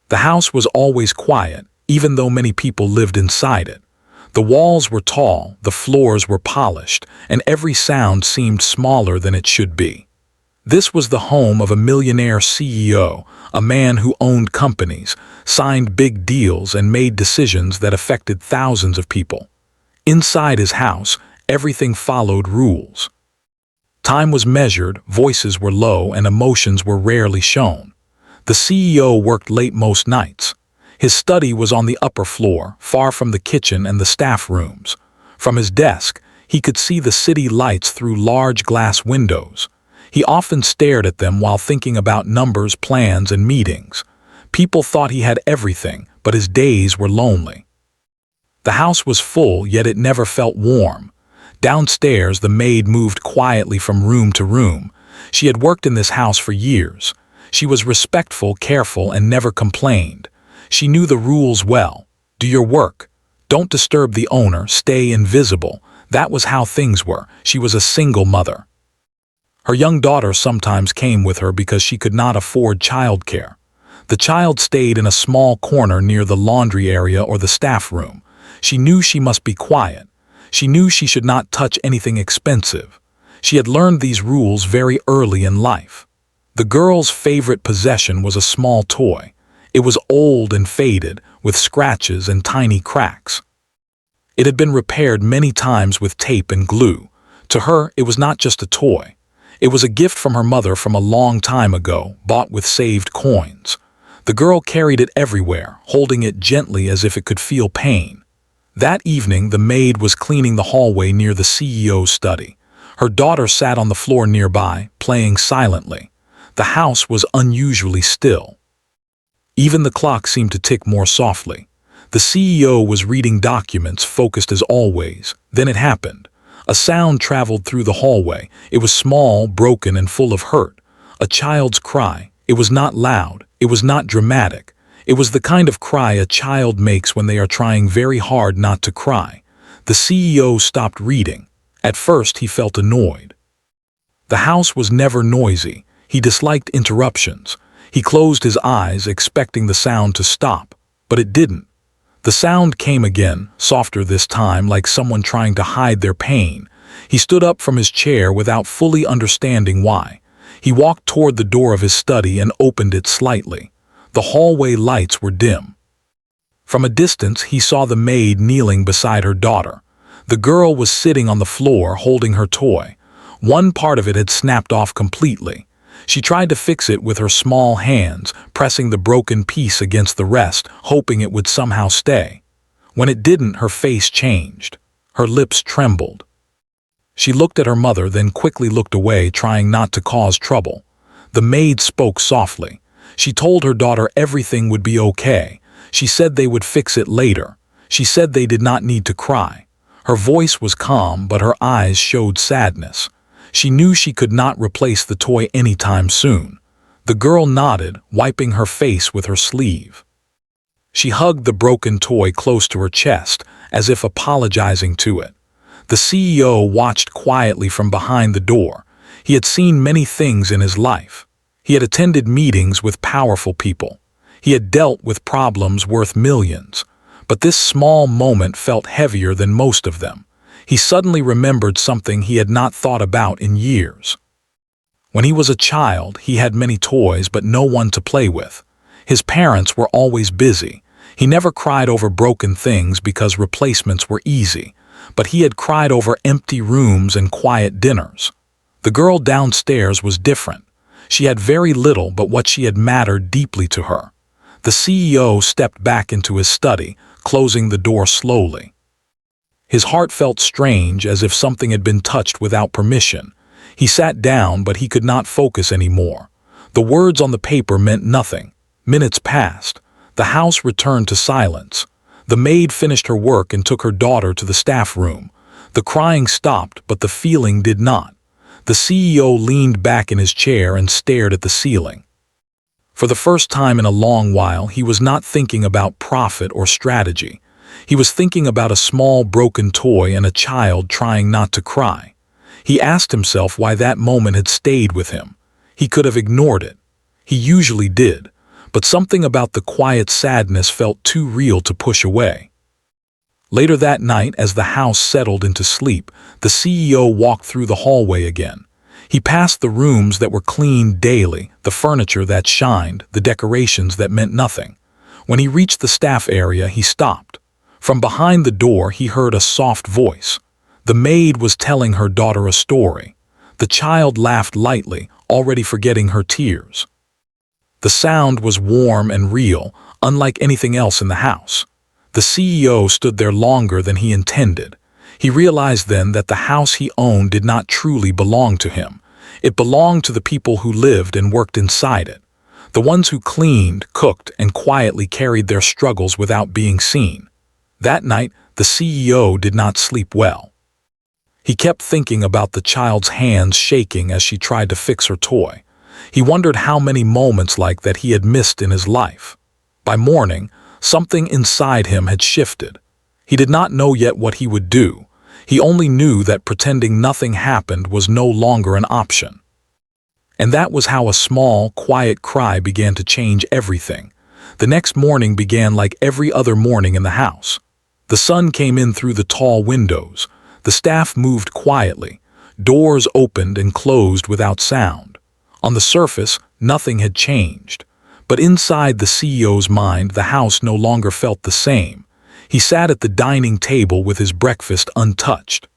The house was always quiet, even though many people lived inside it. The walls were tall, the floors were polished, and every sound seemed smaller than it should be. This was the home of a millionaire CEO, a man who owned companies, signed big deals, and made decisions that affected thousands of people. Inside his house, everything followed rules. Time was measured, voices were low, and emotions were rarely shown. The CEO worked late most nights. His study was on the upper floor, far from the kitchen and the staff rooms. From his desk, he could see the city lights through large glass windows. He often stared at them while thinking about numbers, plans, and meetings. People thought he had everything, but his days were lonely. The house was full, yet it never felt warm. Downstairs, the maid moved quietly from room to room. She had worked in this house for years. She was respectful, careful, and never complained. She knew the rules well. Do your work. Don't disturb the owner, stay invisible. That was how things were. She was a single mother. Her young daughter sometimes came with her because she could not afford childcare. The child stayed in a small corner near the laundry area or the staff room. She knew she must be quiet. She knew she should not touch anything expensive. She had learned these rules very early in life. The girl's favorite possession was a small toy. It was old and faded, with scratches and tiny cracks. It had been repaired many times with tape and glue. To her, it was not just a toy. It was a gift from her mother from a long time ago, bought with saved coins. The girl carried it everywhere, holding it gently as if it could feel pain. That evening, the maid was cleaning the hallway near the CEO's study. Her daughter sat on the floor nearby, playing silently. The house was unusually still. Even the clock seemed to tick more softly. The CEO was reading documents, focused as always. Then it happened. A sound traveled through the hallway. It was small, broken, and full of hurt. A child's cry. It was not loud. It was not dramatic. It was the kind of cry a child makes when they are trying very hard not to cry. The CEO stopped reading. At first, he felt annoyed. The house was never noisy. He disliked interruptions. He closed his eyes, expecting the sound to stop, but it didn't. The sound came again, softer this time, like someone trying to hide their pain. He stood up from his chair without fully understanding why. He walked toward the door of his study and opened it slightly. The hallway lights were dim. From a distance, he saw the maid kneeling beside her daughter. The girl was sitting on the floor, holding her toy. One part of it had snapped off completely. She tried to fix it with her small hands, pressing the broken piece against the rest, hoping it would somehow stay. When it didn't, her face changed. Her lips trembled. She looked at her mother, then quickly looked away, trying not to cause trouble. The maid spoke softly. She told her daughter everything would be okay. She said they would fix it later. She said they did not need to cry. Her voice was calm, but her eyes showed sadness. She knew she could not replace the toy anytime soon. The girl nodded, wiping her face with her sleeve. She hugged the broken toy close to her chest, as if apologizing to it. The CEO watched quietly from behind the door. He had seen many things in his life. He had attended meetings with powerful people. He had dealt with problems worth millions. But this small moment felt heavier than most of them. He suddenly remembered something he had not thought about in years. When he was a child, he had many toys but no one to play with. His parents were always busy. He never cried over broken things because replacements were easy, but he had cried over empty rooms and quiet dinners. The girl downstairs was different. She had very little, but what she had mattered deeply to her. The CEO stepped back into his study, closing the door slowly. His heart felt strange, as if something had been touched without permission. He sat down, but he could not focus anymore. The words on the paper meant nothing. Minutes passed. The house returned to silence. The maid finished her work and took her daughter to the staff room. The crying stopped, but the feeling did not. The CEO leaned back in his chair and stared at the ceiling. For the first time in a long while, he was not thinking about profit or strategy. He was thinking about a small broken toy and a child trying not to cry. He asked himself why that moment had stayed with him. He could have ignored it. He usually did. but something about the quiet sadness felt too real to push away. Later that night, as the house settled into sleep, the CEO walked through the hallway again. He passed the rooms that were cleaned daily, the furniture that shined, the decorations that meant nothing. When he reached the staff area, he stopped. From behind the door, he heard a soft voice. The maid was telling her daughter a story. The child laughed lightly, already forgetting her tears. The sound was warm and real, unlike anything else in the house. The CEO stood there longer than he intended. He realized then that the house he owned did not truly belong to him. It belonged to the people who lived and worked inside it. The ones who cleaned, cooked, and quietly carried their struggles without being seen. That night, the CEO did not sleep well. He kept thinking about the child's hands shaking as she tried to fix her toy. He wondered how many moments like that he had missed in his life. By morning, something inside him had shifted. He did not know yet what he would do. He only knew that pretending nothing happened was no longer an option. And that was how a small, quiet cry began to change everything. The next morning began like every other morning in the house. The sun came in through the tall windows. The staff moved quietly. Doors opened and closed without sound. On the surface, nothing had changed. But inside the CEO's mind, the house no longer felt the same. He sat at the dining table with his breakfast untouched.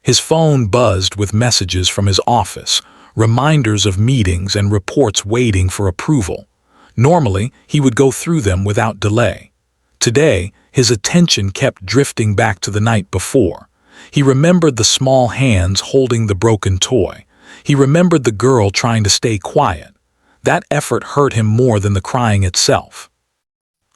His phone buzzed with messages from his office, reminders of meetings and reports waiting for approval. Normally, he would go through them without delay. Today, his attention kept drifting back to the night before. He remembered the small hands holding the broken toy. He remembered the girl trying to stay quiet. That effort hurt him more than the crying itself.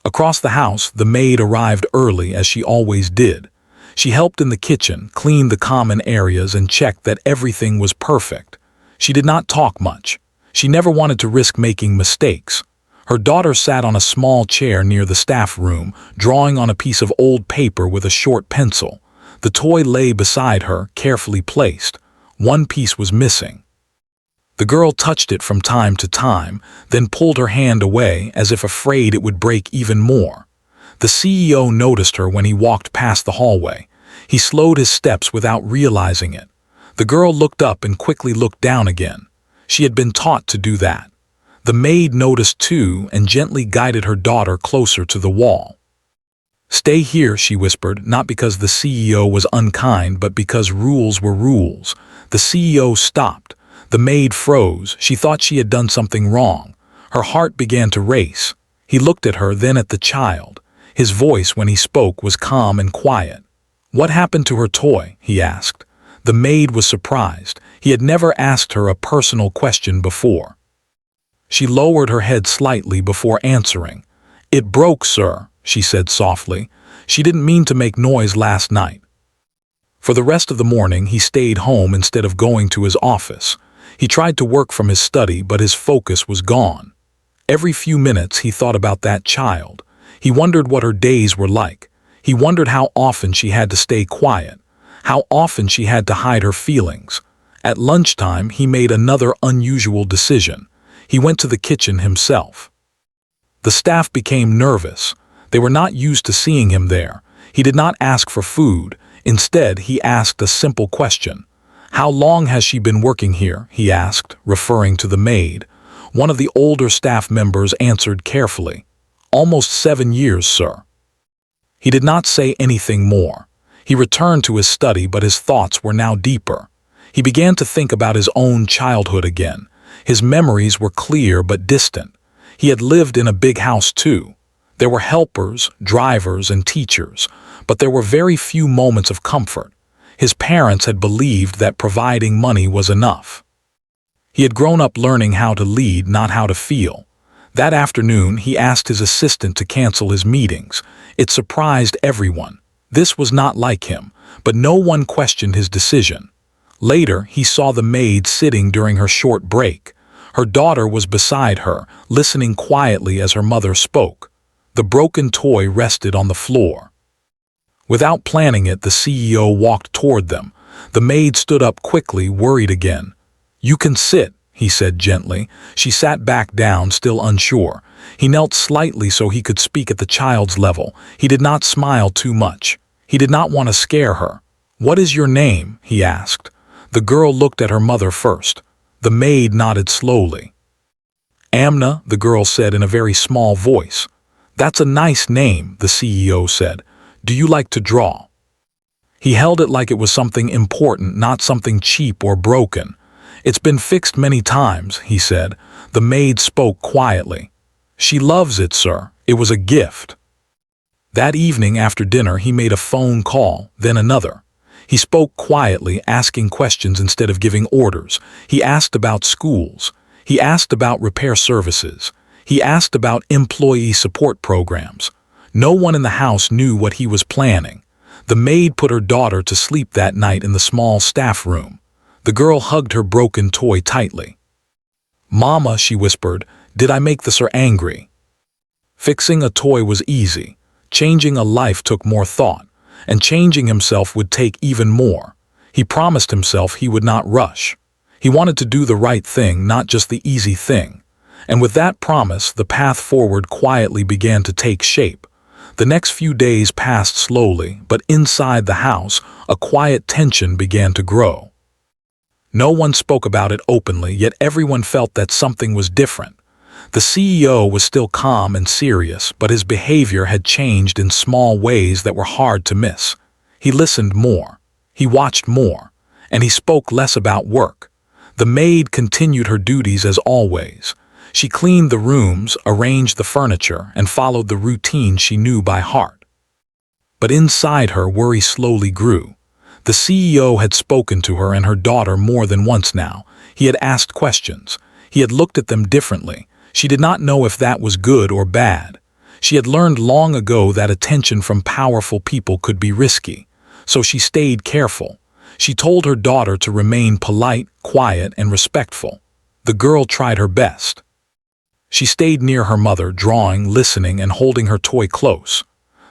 Across the house, the maid arrived early, as she always did. She helped in the kitchen, cleaned the common areas, and checked that everything was perfect. She did not talk much. She never wanted to risk making mistakes. Her daughter sat on a small chair near the staff room, drawing on a piece of old paper with a short pencil. The toy lay beside her, carefully placed. One piece was missing. The girl touched it from time to time, then pulled her hand away as if afraid it would break even more. The CEO noticed her when he walked past the hallway. He slowed his steps without realizing it. The girl looked up and quickly looked down again. She had been taught to do that. The maid noticed too and gently guided her daughter closer to the wall. "Stay here," she whispered, not because the CEO was unkind, but because rules were rules. The CEO stopped. The maid froze. She thought she had done something wrong. Her heart began to race. He looked at her, then at the child. His voice, when he spoke, was calm and quiet. "What happened to her toy?" he asked. The maid was surprised. He had never asked her a personal question before. She lowered her head slightly before answering. "It broke, sir," she said softly. "She didn't mean to make noise last night." For the rest of the morning, he stayed home instead of going to his office. He tried to work from his study, but his focus was gone. Every few minutes, he thought about that child. He wondered what her days were like. He wondered how often she had to stay quiet, how often she had to hide her feelings. At lunchtime, he made another unusual decision. He went to the kitchen himself. The staff became nervous. They were not used to seeing him there. He did not ask for food. Instead, he asked a simple question. "How long has she been working here?" he asked, referring to the maid. One of the older staff members answered carefully. "Almost 7 years, sir." He did not say anything more. He returned to his study, but his thoughts were now deeper. He began to think about his own childhood again. His memories were clear but distant. He had lived in a big house too. There were helpers, drivers, and teachers, but there were very few moments of comfort. His parents had believed that providing money was enough. He had grown up learning how to lead, not how to feel. That afternoon, he asked his assistant to cancel his meetings. It surprised everyone. This was not like him, but no one questioned his decision. Later, he saw the maid sitting during her short break. Her daughter was beside her, listening quietly as her mother spoke. The broken toy rested on the floor. Without planning it, the CEO walked toward them. The maid stood up quickly, worried again. "You can sit," he said gently. She sat back down, still unsure. He knelt slightly so he could speak at the child's level. He did not smile too much. He did not want to scare her. "What is your name?" he asked. The girl looked at her mother first. The maid nodded slowly. "Amna," the girl said in a very small voice. "That's a nice name," the CEO said. "Do you like to draw?" He held it like it was something important, not something cheap or broken. "It's been fixed many times," he said. The maid spoke quietly. "She loves it, sir. It was a gift." That evening after dinner he made a phone call, then another. He spoke quietly, asking questions instead of giving orders. He asked about schools. He asked about repair services. He asked about employee support programs. No one in the house knew what he was planning. The maid put her daughter to sleep that night in the small staff room. The girl hugged her broken toy tightly. "Mama," she whispered, "did I make the sir angry?" Fixing a toy was easy. Changing a life took more thought, and changing himself would take even more. He promised himself he would not rush. He wanted to do the right thing, not just the easy thing. And with that promise, the path forward quietly began to take shape. The next few days passed slowly, but inside the house, a quiet tension began to grow. No one spoke about it openly, yet everyone felt that something was different. The CEO was still calm and serious, but his behavior had changed in small ways that were hard to miss. He listened more. He watched more. And he spoke less about work. The maid continued her duties as always. She cleaned the rooms, arranged the furniture, and followed the routine she knew by heart. But inside her, worry slowly grew. The CEO had spoken to her and her daughter more than once now. He had asked questions. He had looked at them differently. She did not know if that was good or bad. She had learned long ago that attention from powerful people could be risky. So she stayed careful. She told her daughter to remain polite, quiet, and respectful. The girl tried her best. She stayed near her mother, drawing, listening, and holding her toy close.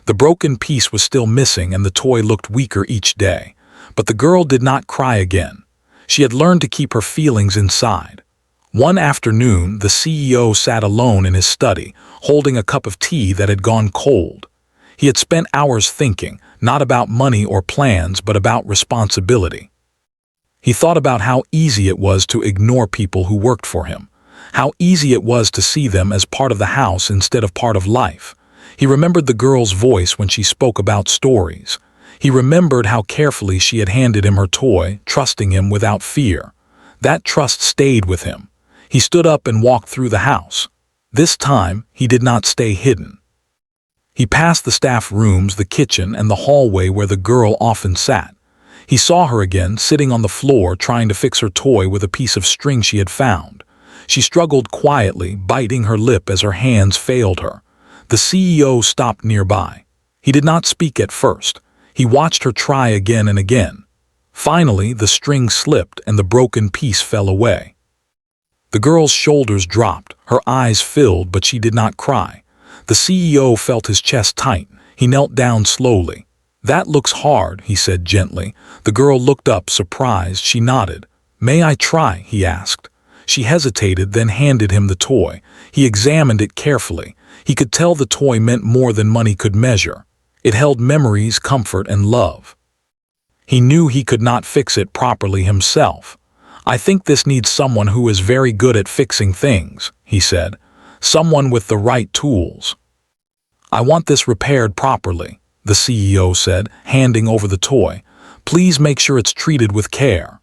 The broken piece was still missing and the toy looked weaker each day. But the girl did not cry again. She had learned to keep her feelings inside. One afternoon, the CEO sat alone in his study, holding a cup of tea that had gone cold. He had spent hours thinking, not about money or plans, but about responsibility. He thought about how easy it was to ignore people who worked for him, how easy it was to see them as part of the house instead of part of life. He remembered the girl's voice when she spoke about stories. He remembered how carefully she had handed him her toy, trusting him without fear. That trust stayed with him. He stood up and walked through the house. This time, he did not stay hidden. He passed the staff rooms, the kitchen, and the hallway where the girl often sat. He saw her again, sitting on the floor trying to fix her toy with a piece of string she had found. She struggled quietly, biting her lip as her hands failed her. The CEO stopped nearby. He did not speak at first. He watched her try again and again. Finally, the string slipped and the broken piece fell away. The girl's shoulders dropped, her eyes filled, but she did not cry. The CEO felt his chest tighten. He knelt down slowly. "That looks hard," he said gently. The girl looked up, surprised. She nodded. "May I try?" he asked. She hesitated, then handed him the toy. He examined it carefully. He could tell the toy meant more than money could measure. It held memories, comfort, and love. He knew he could not fix it properly himself. "I think this needs someone who is very good at fixing things," he said. "Someone with the right tools." "I want this repaired properly," the CEO said, handing over the toy. "Please make sure it's treated with care."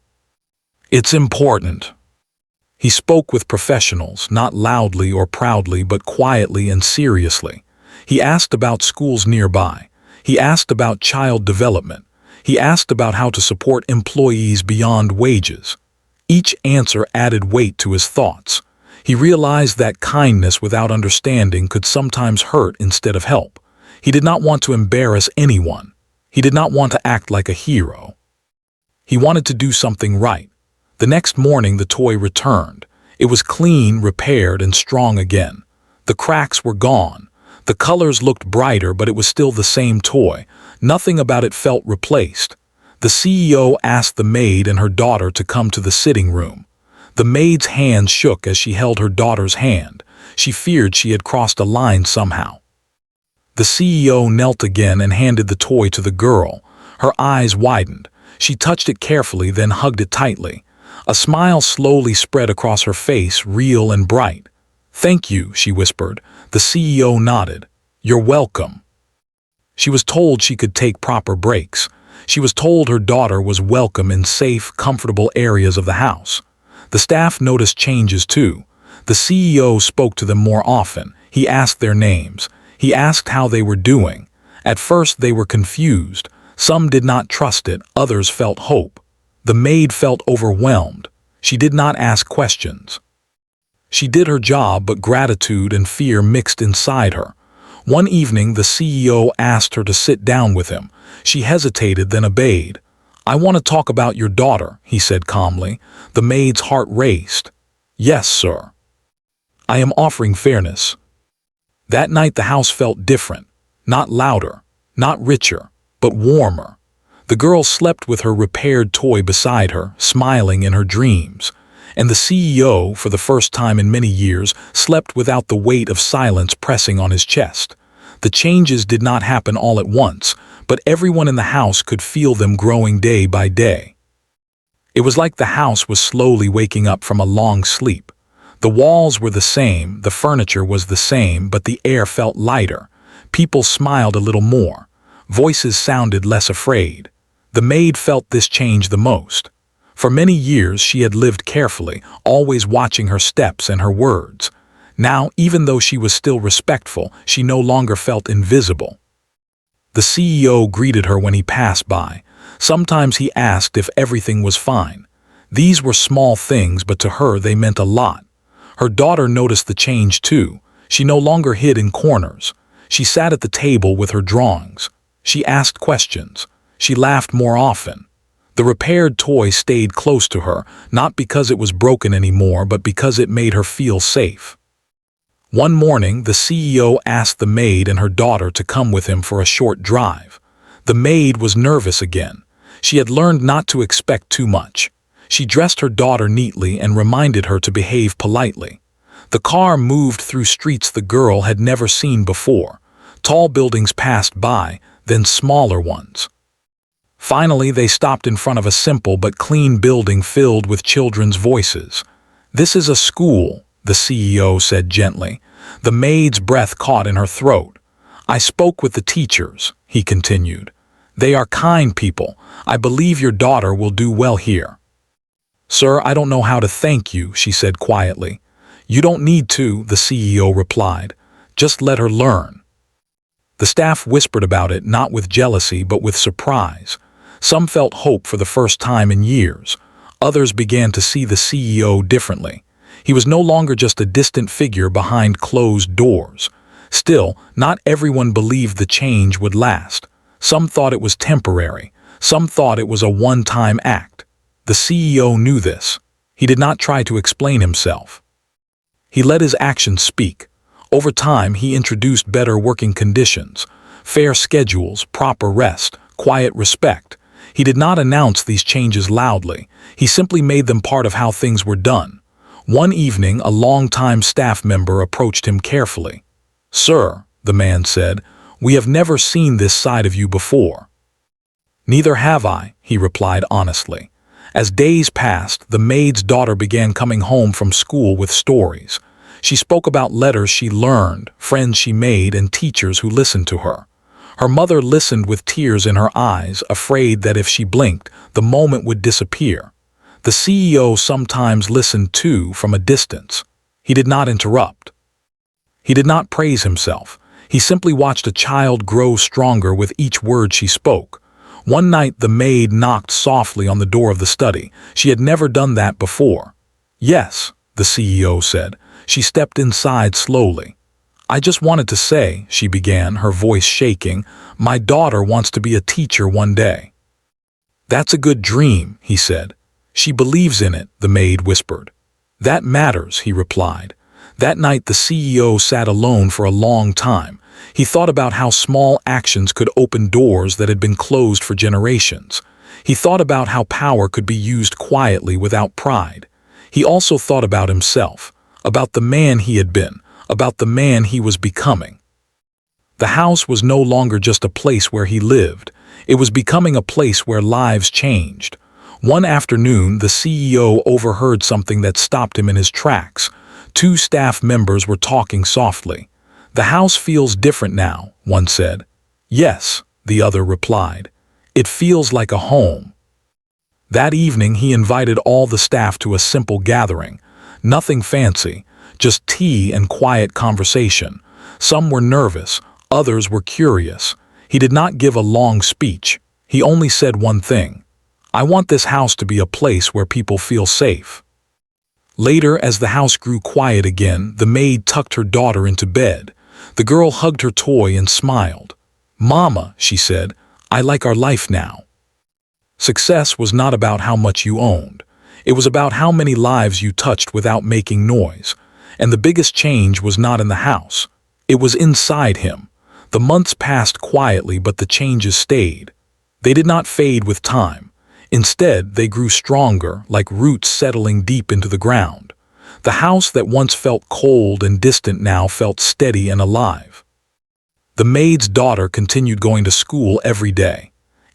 "It's important." He spoke with professionals, not loudly or proudly, but quietly and seriously. He asked about schools nearby. He asked about child development. He asked about how to support employees beyond wages. Each answer added weight to his thoughts. He realized that kindness without understanding could sometimes hurt instead of help. He did not want to embarrass anyone. He did not want to act like a hero. He wanted to do something right. The next morning the toy returned. It was clean, repaired, and strong again. The cracks were gone. The colors looked brighter, but it was still the same toy. Nothing about it felt replaced. The CEO asked the maid and her daughter to come to the sitting room. The maid's hand shook as she held her daughter's hand. She feared she had crossed a line somehow. The CEO knelt again and handed the toy to the girl. Her eyes widened. She touched it carefully, then hugged it tightly. A smile slowly spread across her face, real and bright. "Thank you," she whispered. The CEO nodded. "You're welcome." She was told she could take proper breaks. She was told her daughter was welcome in safe, comfortable areas of the house. The staff noticed changes too. The CEO spoke to them more often. He asked their names. He asked how they were doing. At first they were confused. Some did not trust it, others felt hope. The maid felt overwhelmed. She did not ask questions. She did her job, but gratitude and fear mixed inside her. One evening the CEO asked her to sit down with him. She hesitated, then obeyed. "I want to talk about your daughter," he said calmly. The maid's heart raced. "Yes, sir. I am offering fairness." That night the house felt different. Not louder, not richer, but warmer. The girl slept with her repaired toy beside her, smiling in her dreams. And the CEO, for the first time in many years, slept without the weight of silence pressing on his chest. The changes did not happen all at once, but everyone in the house could feel them growing day by day. It was like the house was slowly waking up from a long sleep. The walls were the same, the furniture was the same, but the air felt lighter. People smiled a little more. Voices sounded less afraid. The maid felt this change the most. For many years she had lived carefully, always watching her steps and her words. Now, even though she was still respectful, she no longer felt invisible. The CEO greeted her when he passed by. Sometimes he asked if everything was fine. These were small things, but to her they meant a lot. Her daughter noticed the change too. She no longer hid in corners. She sat at the table with her drawings. She asked questions. She laughed more often. The repaired toy stayed close to her, not because it was broken anymore, but because it made her feel safe. One morning, the CEO asked the maid and her daughter to come with him for a short drive. The maid was nervous again. She had learned not to expect too much. She dressed her daughter neatly and reminded her to behave politely. The car moved through streets the girl had never seen before. Tall buildings passed by, then smaller ones. Finally, they stopped in front of a simple but clean building filled with children's voices. "This is a school," the CEO said gently. The maid's breath caught in her throat. "I spoke with the teachers," he continued. "They are kind people. I believe your daughter will do well here." "Sir, I don't know how to thank you," she said quietly. "You don't need to," the CEO replied. "Just let her learn." The staff whispered about it, not with jealousy but with surprise. Some felt hope for the first time in years. Others began to see the CEO differently. He was no longer just a distant figure behind closed doors. Still, not everyone believed the change would last. Some thought it was temporary. Some thought it was a one-time act. The CEO knew this. He did not try to explain himself. He let his actions speak. Over time, he introduced better working conditions, fair schedules, proper rest, quiet respect. He did not announce these changes loudly. He simply made them part of how things were done. One evening, a long-time staff member approached him carefully. "Sir," the man said, "we have never seen this side of you before." "Neither have I," he replied honestly. As days passed, the maid's daughter began coming home from school with stories. She spoke about letters she learned, friends she made, and teachers who listened to her. Her mother listened with tears in her eyes, afraid that if she blinked, the moment would disappear. The CEO sometimes listened too, from a distance. He did not interrupt. He did not praise himself. He simply watched a child grow stronger with each word she spoke. One night the maid knocked softly on the door of the study. She had never done that before. "Yes," the CEO said. She stepped inside slowly. "I just wanted to say," she began, her voice shaking, "my daughter wants to be a teacher one day." "That's a good dream," he said. "She believes in it," the maid whispered. "That matters," he replied. That night the CEO sat alone for a long time. He thought about how small actions could open doors that had been closed for generations. He thought about how power could be used quietly without pride. He also thought about himself, about the man he had been, about the man he was becoming. The house was no longer just a place where he lived. It was becoming a place where lives changed. One afternoon, the CEO overheard something that stopped him in his tracks. Two staff members were talking softly. "The house feels different now," one said. "Yes," the other replied. "It feels like a home." That evening, he invited all the staff to a simple gathering. Nothing fancy, just tea and quiet conversation. Some were nervous, others were curious. He did not give a long speech. He only said one thing: "I want this house to be a place where people feel safe." Later, as the house grew quiet again, the maid tucked her daughter into bed. The girl hugged her toy and smiled. "Mama," she said, "I like our life now." Success was not about how much you owned. It was about how many lives you touched without making noise. And the biggest change was not in the house. It was inside him. The months passed quietly, but the changes stayed. They did not fade with time. Instead, they grew stronger, like roots settling deep into the ground. The house that once felt cold and distant now felt steady and alive. The maid's daughter continued going to school every day.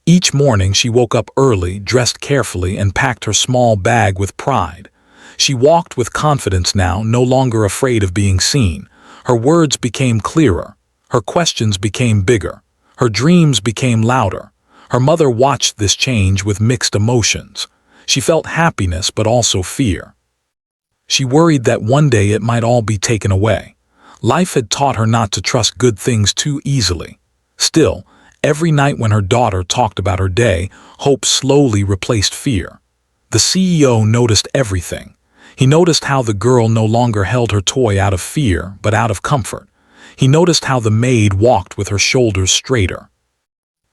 Each morning she woke up early, dressed carefully, and packed her small bag with pride. She walked with confidence now, no longer afraid of being seen. Her words became clearer. Her questions became bigger. Her dreams became louder. Her mother watched this change with mixed emotions. She felt happiness but also fear. She worried that one day it might all be taken away. Life had taught her not to trust good things too easily. Still, every night when her daughter talked about her day, hope slowly replaced fear. The CEO noticed everything. He noticed how the girl no longer held her toy out of fear, but out of comfort. He noticed how the maid walked with her shoulders straighter.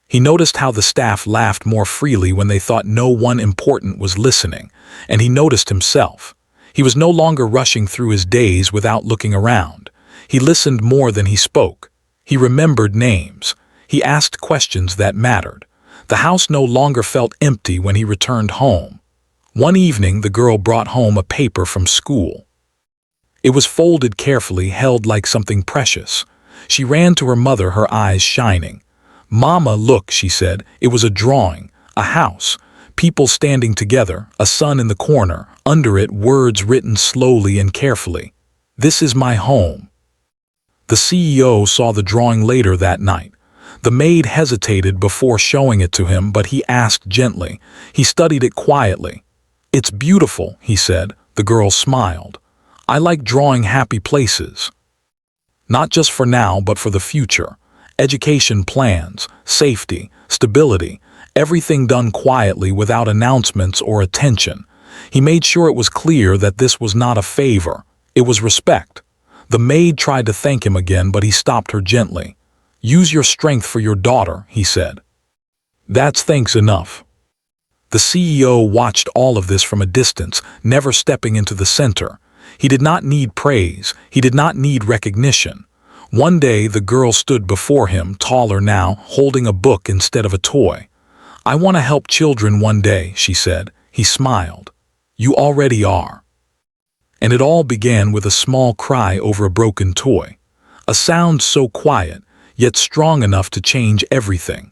He noticed how the staff laughed more freely when they thought no one important was listening, and he noticed himself. He was no longer rushing through his days without looking around. He listened more than he spoke. He remembered names. He asked questions that mattered. The house no longer felt empty when he returned home. One evening, the girl brought home a paper from school. It was folded carefully, held like something precious. She ran to her mother, her eyes shining. "Mama, look," she said. It was a drawing, a house, people standing together, a sun in the corner, under it words written slowly and carefully. "This is my home." The CEO saw the drawing later that night. The maid hesitated before showing it to him, but he asked gently. He studied it quietly. "It's beautiful," he said. The girl smiled. "I like drawing happy places. Not just for now, but for the future. Education plans, safety, stability, everything done quietly without announcements or attention." He made sure it was clear that this was not a favor. It was respect. The maid tried to thank him again, but he stopped her gently. "Use your strength for your daughter," he said. "That's thanks enough." The CEO watched all of this from a distance, never stepping into the center. He did not need praise. He did not need recognition. One day, the girl stood before him, taller now, holding a book instead of a toy. "I want to help children one day," she said. He smiled. "You already are." And it all began with a small cry over a broken toy. A sound so quiet, yet strong enough to change everything.